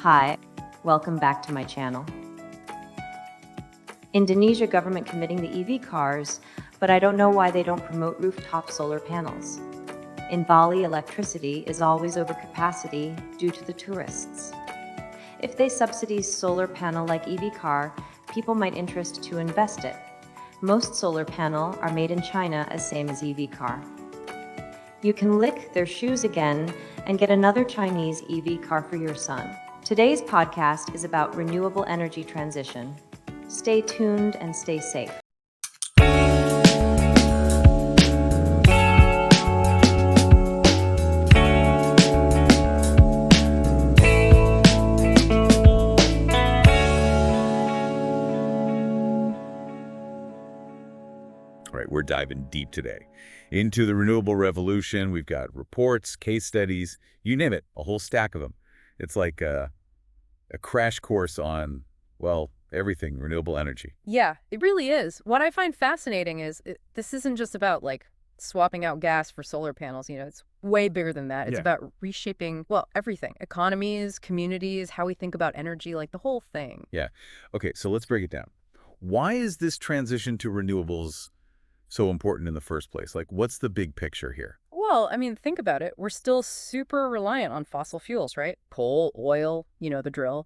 Hi, welcome back to my channel. Indonesia government committing the EV cars, but I don't know why they don't promote rooftop solar panels. In Bali, electricity is always over capacity due to the tourists. If they subsidize solar panel like EV car, people might interest to invest it. Most solar panel are made in China as same as EV car. You can lick their shoes again and get another Chinese EV car for your son. Today's podcast is about renewable energy transition. Stay tuned and stay safe. All right, we're diving deep today into the renewable revolution. We've got reports, case studies, you name it, a whole stack of them. It's like a crash course on, well, everything renewable energy. Yeah, it really is. What I find fascinating is this isn't just about like swapping out gas for solar panels. It's way bigger than that. It's about reshaping, well, everything. Economies, communities, how we think about energy, like the whole thing. Yeah. Okay, so let's break it down. Why is this transition to renewables so important in the first place? Like, what's the big picture here? Well, I mean, think about it. We're still super reliant on fossil fuels, right? Coal, oil, the drill.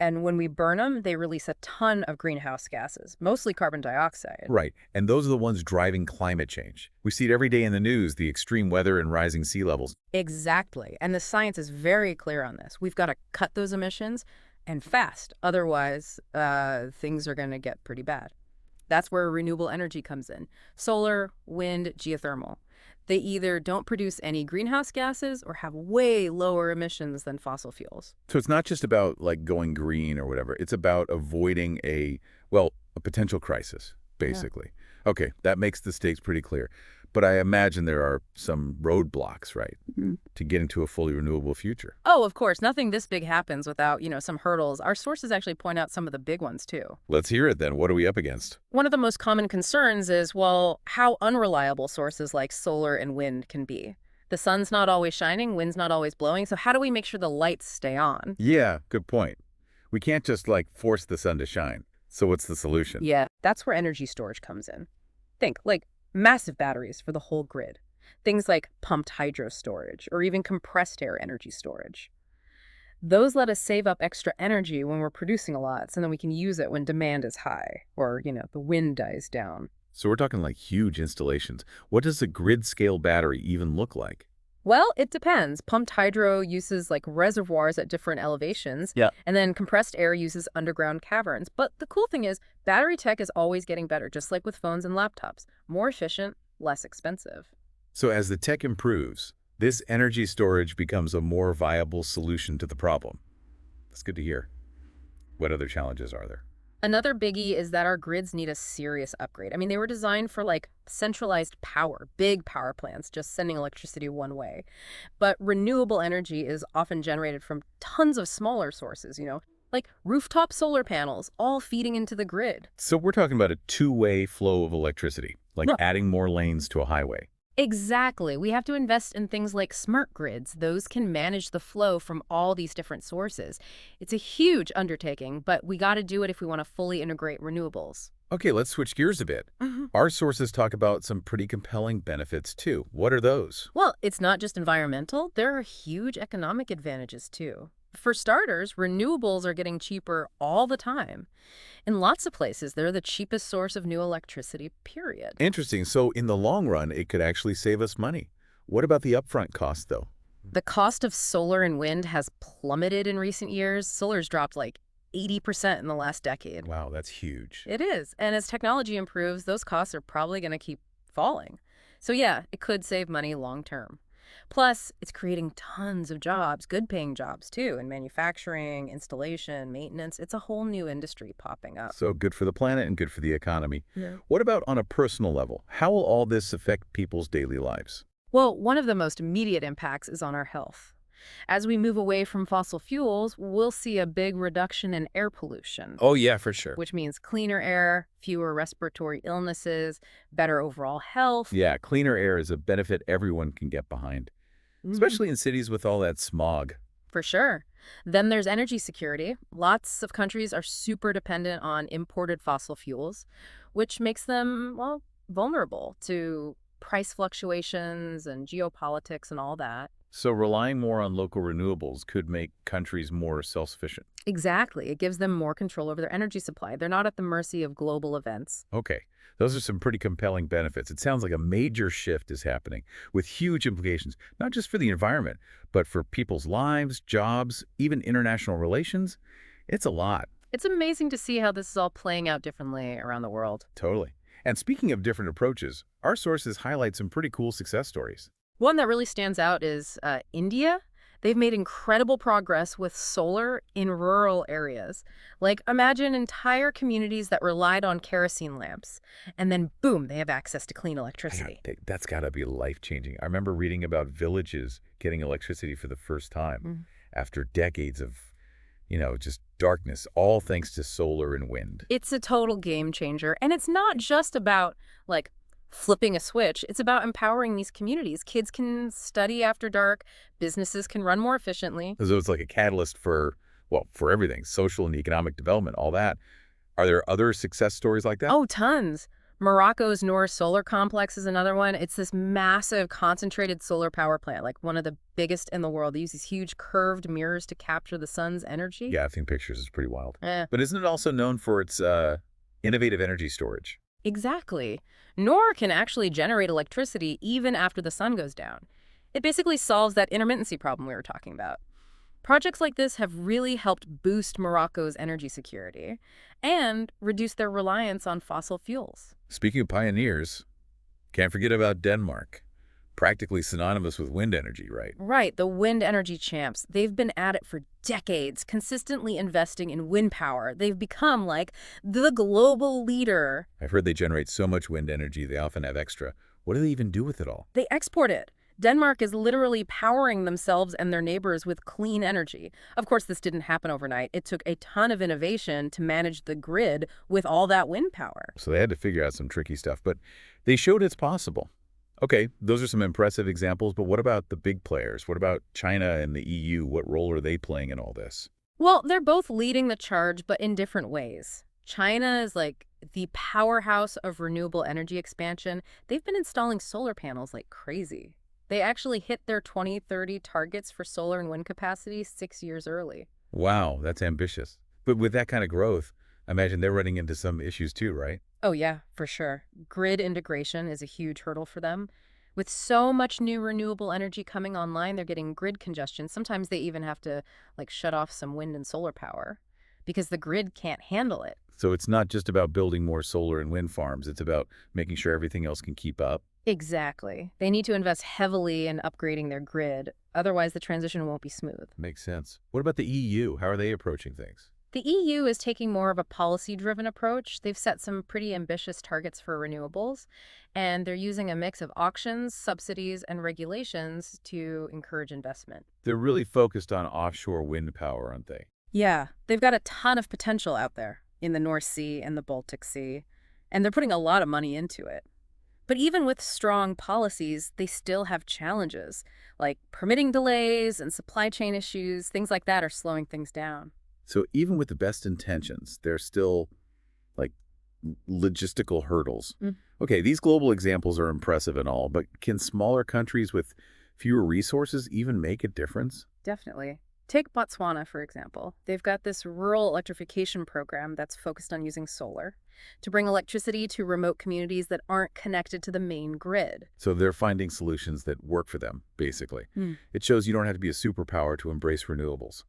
And when we burn them, they release a ton of greenhouse gases, mostly carbon dioxide. Right, and those are the ones driving climate change. We see it every day in the news, the extreme weather and rising sea levels. Exactly. And the science is very clear on this. We've got to cut those emissions and fast. Otherwise, things are going to get pretty bad. That's where renewable energy comes in. Solar, wind, geothermal. They either don't produce any greenhouse gases or have way lower emissions than fossil fuels. So it's not just about like going green or whatever. It's about avoiding a potential crisis, basically. Yeah. Okay, that makes the stakes pretty clear. But I imagine there are some roadblocks, right, to get into a fully renewable future. Oh, of course. Nothing this big happens without, some hurdles. Our sources actually point out some of the big ones, too. Let's hear it then. What are we up against? One of the most common concerns is, well, how unreliable sources like solar and wind can be. The sun's not always shining, wind's not always blowing, so how do we make sure the lights stay on? Yeah, good point. We can't just, force the sun to shine. So what's the solution? Yeah, that's where energy storage comes in. Think, massive batteries for the whole grid. Things like pumped hydro storage or even compressed air energy storage. Those let us save up extra energy when we're producing a lot, so then we can use it when demand is high or, the wind dies down. So we're talking huge installations. What does a grid-scale battery even look like? Well, it depends. Pumped hydro uses reservoirs at different elevations. Yeah. And then compressed air uses underground caverns. But the cool thing is battery tech is always getting better, just like with phones and laptops. More efficient, less expensive. So as the tech improves, this energy storage becomes a more viable solution to the problem. That's good to hear. What other challenges are there? Another biggie is that our grids need a serious upgrade. I mean, they were designed for centralized power, big power plants, just sending electricity one way. But renewable energy is often generated from tons of smaller sources, like rooftop solar panels, all feeding into the grid. So we're talking about a two-way flow of electricity, adding more lanes to a highway. Exactly. We have to invest in things like smart grids. Those can manage the flow from all these different sources. It's a huge undertaking, but we got to do it if we want to fully integrate renewables. Okay, let's switch gears a bit. Our sources talk about some pretty compelling benefits, too. What are those? Well, it's not just environmental. There are huge economic advantages, too. For starters, renewables are getting cheaper all the time. In lots of places, they're the cheapest source of new electricity, period. Interesting. So in the long run, it could actually save us money. What about the upfront cost, though? The cost of solar and wind has plummeted in recent years. Solar's dropped 80% in the last decade. Wow, that's huge. It is. And as technology improves, those costs are probably going to keep falling. So yeah, it could save money long term. Plus, it's creating tons of jobs, good-paying jobs, too, in manufacturing, installation, maintenance. It's a whole new industry popping up. So good for the planet and good for the economy. Yeah. What about on a personal level? How will all this affect people's daily lives? Well, one of the most immediate impacts is on our health. As we move away from fossil fuels, we'll see a big reduction in air pollution. Oh, yeah, for sure. Which means cleaner air, fewer respiratory illnesses, better overall health. Yeah, cleaner air is a benefit everyone can get behind, especially in cities with all that smog. For sure. Then there's energy security. Lots of countries are super dependent on imported fossil fuels, which makes them, well, vulnerable to price fluctuations and geopolitics and all that. So relying more on local renewables could make countries more self-sufficient. Exactly. It gives them more control over their energy supply. They're not at the mercy of global events. Okay, those are some pretty compelling benefits. It sounds like a major shift is happening with huge implications, not just for the environment, but for people's lives, jobs, even international relations. It's a lot. It's amazing to see how this is all playing out differently around the world. Totally. And speaking of different approaches, our sources highlight some pretty cool success stories. One that really stands out is India. They've made incredible progress with solar in rural areas. Like, imagine entire communities that relied on kerosene lamps, and then boom, they have access to clean electricity. That's got to be life-changing. I remember reading about villages getting electricity for the first time after decades of, just darkness, all thanks to solar and wind. It's a total game changer, and it's not just about, like, flipping a switch. It's about empowering these communities. Kids can study after dark. Businesses can run more efficiently. So it's like a catalyst for everything, social and economic development, all that. Are there other success stories like that? Oh, tons. Morocco's Noor Solar Complex is another one. It's this massive concentrated solar power plant, like one of the biggest in the world. They use these huge curved mirrors to capture the sun's energy. Yeah, I've seen pictures. It's pretty wild. Eh. But isn't it also known for its innovative energy storage? Exactly. Noor can actually generate electricity even after the sun goes down. It basically solves that intermittency problem we were talking about. Projects like this have really helped boost Morocco's energy security and reduce their reliance on fossil fuels. Speaking of pioneers, can't forget about Denmark. Practically synonymous with wind energy, right? Right, the wind energy champs. They've been at it for decades, consistently investing in wind power. They've become, like, the global leader. I've heard they generate so much wind energy, they often have extra. What do they even do with it all? They export it. Denmark is literally powering themselves and their neighbors with clean energy. Of course, this didn't happen overnight. It took a ton of innovation to manage the grid with all that wind power. So they had to figure out some tricky stuff, but they showed it's possible. Okay, those are some impressive examples, but what about the big players? What about China and the EU? What role are they playing in all this? Well, they're both leading the charge, but in different ways. China is like the powerhouse of renewable energy expansion. They've been installing solar panels like crazy. They actually hit their 2030 targets for solar and wind capacity 6 years early. Wow, that's ambitious. But with that kind of growth, I imagine they're running into some issues too, right? Oh yeah, for sure. Grid integration is a huge hurdle for them. With so much new renewable energy coming online, they're getting grid congestion. Sometimes they even have to shut off some wind and solar power because the grid can't handle it. So it's not just about building more solar and wind farms. It's about making sure everything else can keep up. Exactly. They need to invest heavily in upgrading their grid. Otherwise, the transition won't be smooth. Makes sense. What about the EU? How are they approaching things? The EU is taking more of a policy-driven approach. They've set some pretty ambitious targets for renewables, and they're using a mix of auctions, subsidies, and regulations to encourage investment. They're really focused on offshore wind power, aren't they? Yeah, they've got a ton of potential out there in the North Sea and the Baltic Sea, and they're putting a lot of money into it. But even with strong policies, they still have challenges, like permitting delays and supply chain issues. Things like that are slowing things down. So even with the best intentions, there's still, logistical hurdles. Okay, these global examples are impressive and all, but can smaller countries with fewer resources even make a difference? Definitely. Take Botswana, for example. They've got this rural electrification program that's focused on using solar to bring electricity to remote communities that aren't connected to the main grid. So they're finding solutions that work for them, basically. It shows you don't have to be a superpower to embrace renewables.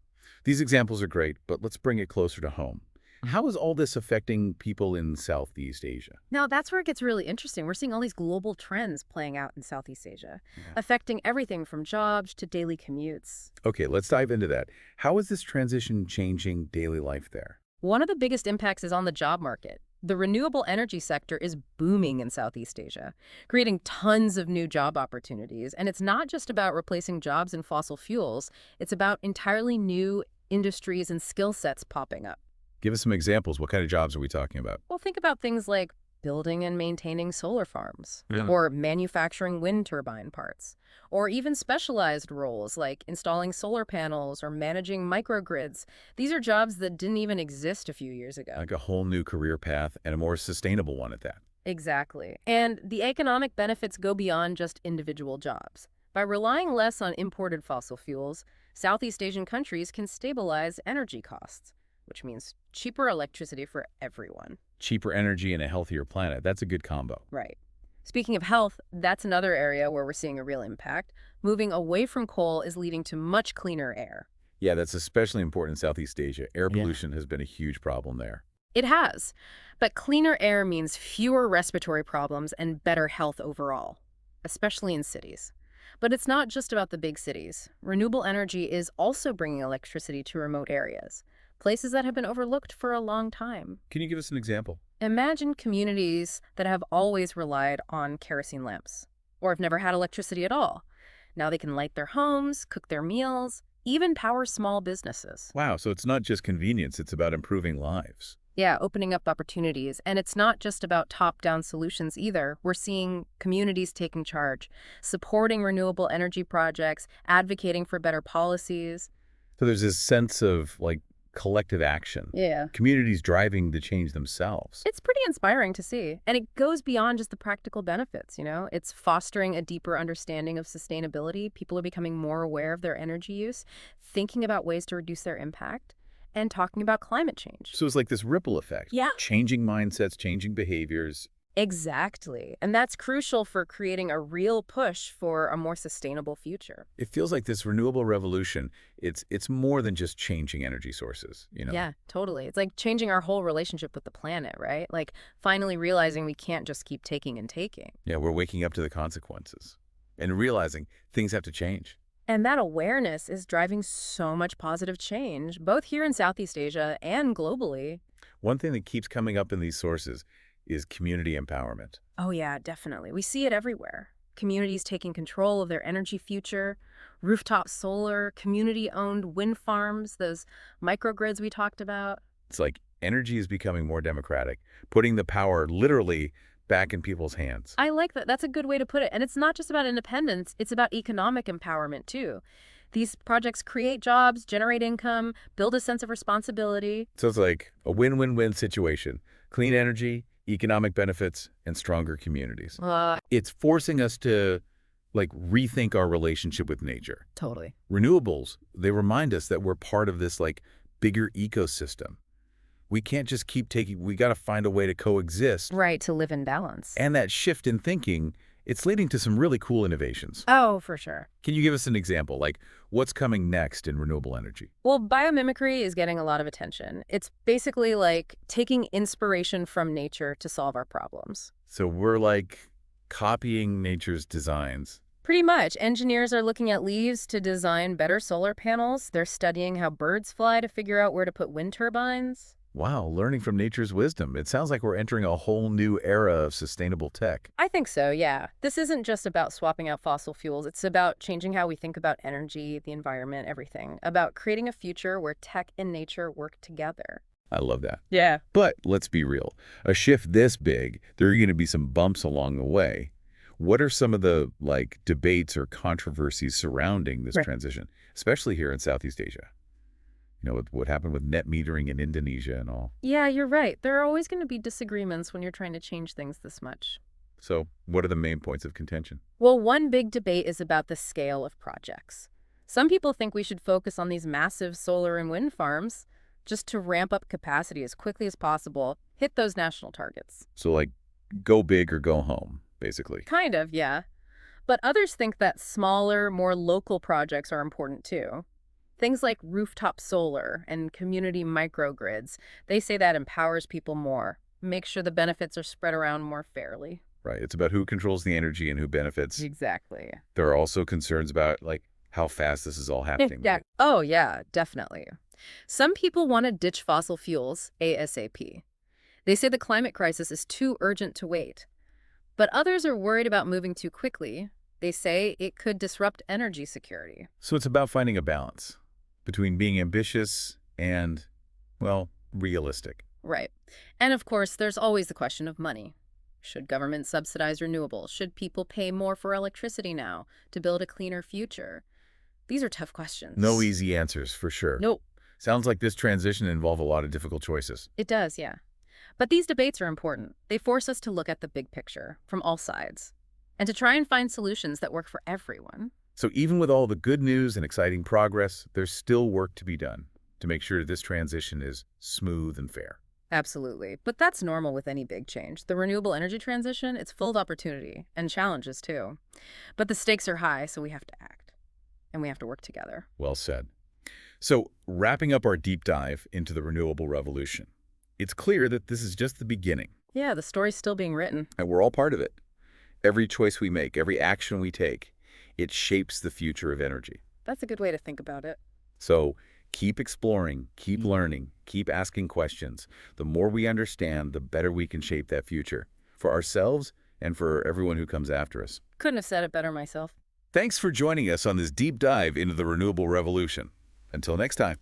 These examples are great, but let's bring it closer to home. How is all this affecting people in Southeast Asia? Now, that's where it gets really interesting. We're seeing all these global trends playing out in Southeast Asia, affecting everything from jobs to daily commutes. Okay, let's dive into that. How is this transition changing daily life there? One of the biggest impacts is on the job market. The renewable energy sector is booming in Southeast Asia, creating tons of new job opportunities. And it's not just about replacing jobs in fossil fuels. It's about entirely new industries and skill sets popping up. Give us some examples. What kind of jobs are we talking about? Well, think about things like building and maintaining solar farms, Yeah. or manufacturing wind turbine parts, or even specialized roles like installing solar panels or managing microgrids. These are jobs that didn't even exist a few years ago. Like a whole new career path and a more sustainable one at that. Exactly. And the economic benefits go beyond just individual jobs. By relying less on imported fossil fuels, Southeast Asian countries can stabilize energy costs, which means cheaper electricity for everyone. Cheaper energy and a healthier planet. That's a good combo. Right. Speaking of health, that's another area where we're seeing a real impact. Moving away from coal is leading to much cleaner air. Yeah, that's especially important in Southeast Asia. Air pollution has been a huge problem there. It has. But cleaner air means fewer respiratory problems and better health overall, especially in cities. But it's not just about the big cities. Renewable energy is also bringing electricity to remote areas, places that have been overlooked for a long time. Can you give us an example? Imagine communities that have always relied on kerosene lamps, or have never had electricity at all. Now they can light their homes, cook their meals, even power small businesses. Wow, so it's not just convenience, it's about improving lives. Yeah, opening up opportunities. And it's not just about top-down solutions either. We're seeing communities taking charge, supporting renewable energy projects, advocating for better policies. So there's this sense of, like, collective action. Yeah. Communities driving the change themselves. It's pretty inspiring to see. And it goes beyond just the practical benefits, It's fostering a deeper understanding of sustainability. People are becoming more aware of their energy use, thinking about ways to reduce their impact, and talking about climate change. So it's like this ripple effect. Yeah. Changing mindsets, changing behaviors. Exactly. And that's crucial for creating a real push for a more sustainable future. It feels like this renewable revolution, it's more than just changing energy sources, Yeah, totally. It's like changing our whole relationship with the planet, right? Like finally realizing we can't just keep taking and taking. Yeah, we're waking up to the consequences and realizing things have to change. And that awareness is driving so much positive change, both here in Southeast Asia and globally. One thing that keeps coming up in these sources is community empowerment. Oh yeah, definitely. We see it everywhere. Communities taking control of their energy future, rooftop solar, community-owned wind farms, those microgrids we talked about. It's like energy is becoming more democratic, putting the power literally back in people's hands. I like that. That's a good way to put it. And it's not just about independence, it's about economic empowerment too. These projects create jobs, generate income, build a sense of responsibility. So it's like a win-win-win situation. Clean energy, economic benefits, and stronger communities. It's forcing us to, like, rethink our relationship with nature. Totally. Renewables, they remind us that we're part of this, like, bigger ecosystem. We can't just keep we got to find a way to coexist. Right, to live in balance. And that shift in thinking, it's leading to some really cool innovations. Oh, for sure. Can you give us an example? Like, what's coming next in renewable energy? Well, biomimicry is getting a lot of attention. It's basically like taking inspiration from nature to solve our problems. So we're, like, copying nature's designs. Pretty much. Engineers are looking at leaves to design better solar panels. They're studying how birds fly to figure out where to put wind turbines. Wow, learning from nature's wisdom. It sounds like we're entering a whole new era of sustainable tech. I think so, yeah. This isn't just about swapping out fossil fuels. It's about changing how we think about energy, the environment, everything. About creating a future where tech and nature work together. I love that. Yeah. But let's be real. A shift this big, there are going to be some bumps along the way. What are some of the, like, debates or controversies surrounding this transition, especially here in Southeast Asia? With what happened with net metering in Indonesia and all. Yeah, you're right. There are always going to be disagreements when you're trying to change things this much. So what are the main points of contention? Well, one big debate is about the scale of projects. Some people think we should focus on these massive solar and wind farms just to ramp up capacity as quickly as possible, hit those national targets. So, like, go big or go home, basically. Kind of, yeah. But others think that smaller, more local projects are important too. Things like rooftop solar and community microgrids, they say that empowers people more, makes sure the benefits are spread around more fairly. Right. It's about who controls the energy and who benefits. Exactly. There are also concerns about, like, how fast this is all happening. Yeah. Right? Oh, yeah, definitely. Some people want to ditch fossil fuels ASAP. They say the climate crisis is too urgent to wait. But others are worried about moving too quickly. They say it could disrupt energy security. So it's about finding a balance between being ambitious and, well, realistic. Right. And of course, there's always the question of money. Should government subsidize renewables? Should people pay more for electricity now to build a cleaner future? These are tough questions. No easy answers, for sure. Nope. Sounds like this transition involves a lot of difficult choices. It does, yeah. But these debates are important. They force us to look at the big picture from all sides and to try and find solutions that work for everyone. So even with all the good news and exciting progress, there's still work to be done to make sure this transition is smooth and fair. Absolutely. But that's normal with any big change. The renewable energy transition, it's full of opportunity and challenges too. But the stakes are high, so we have to act. And we have to work together. Well said. So wrapping up our deep dive into the renewable revolution, it's clear that this is just the beginning. Yeah, the story's still being written. And we're all part of it. Every choice we make, every action we take, it shapes the future of energy. That's a good way to think about it. So keep exploring, keep learning, keep asking questions. The more we understand, the better we can shape that future for ourselves and for everyone who comes after us. Couldn't have said it better myself. Thanks for joining us on this deep dive into the renewable revolution. Until next time.